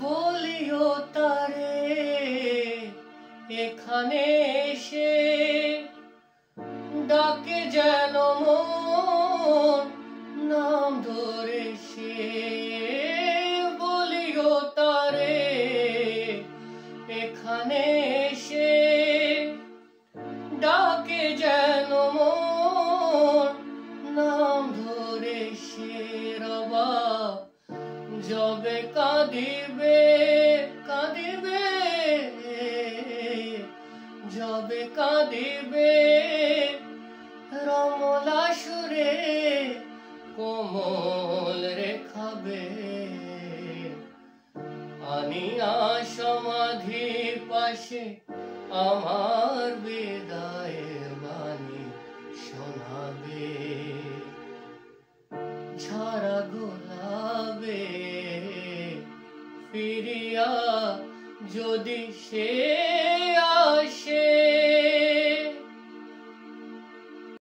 বলিও তারে এখানে এসে ডাকে যেন মন নাম ধরে সে। বলিও তারে এখানে এসে ডাকে যেন মন নাম ধরে সে। রবা যবে কাঁদিবে কাঁদিবে, যবে কাঁদিবে রমলা সুরে কোমল রেখাবে। আনিয়া সমাধির পাশে আমার বিদায়ের বাণী শোনাবে। ঝরা গোলাপে ফিরিয়া যদি সে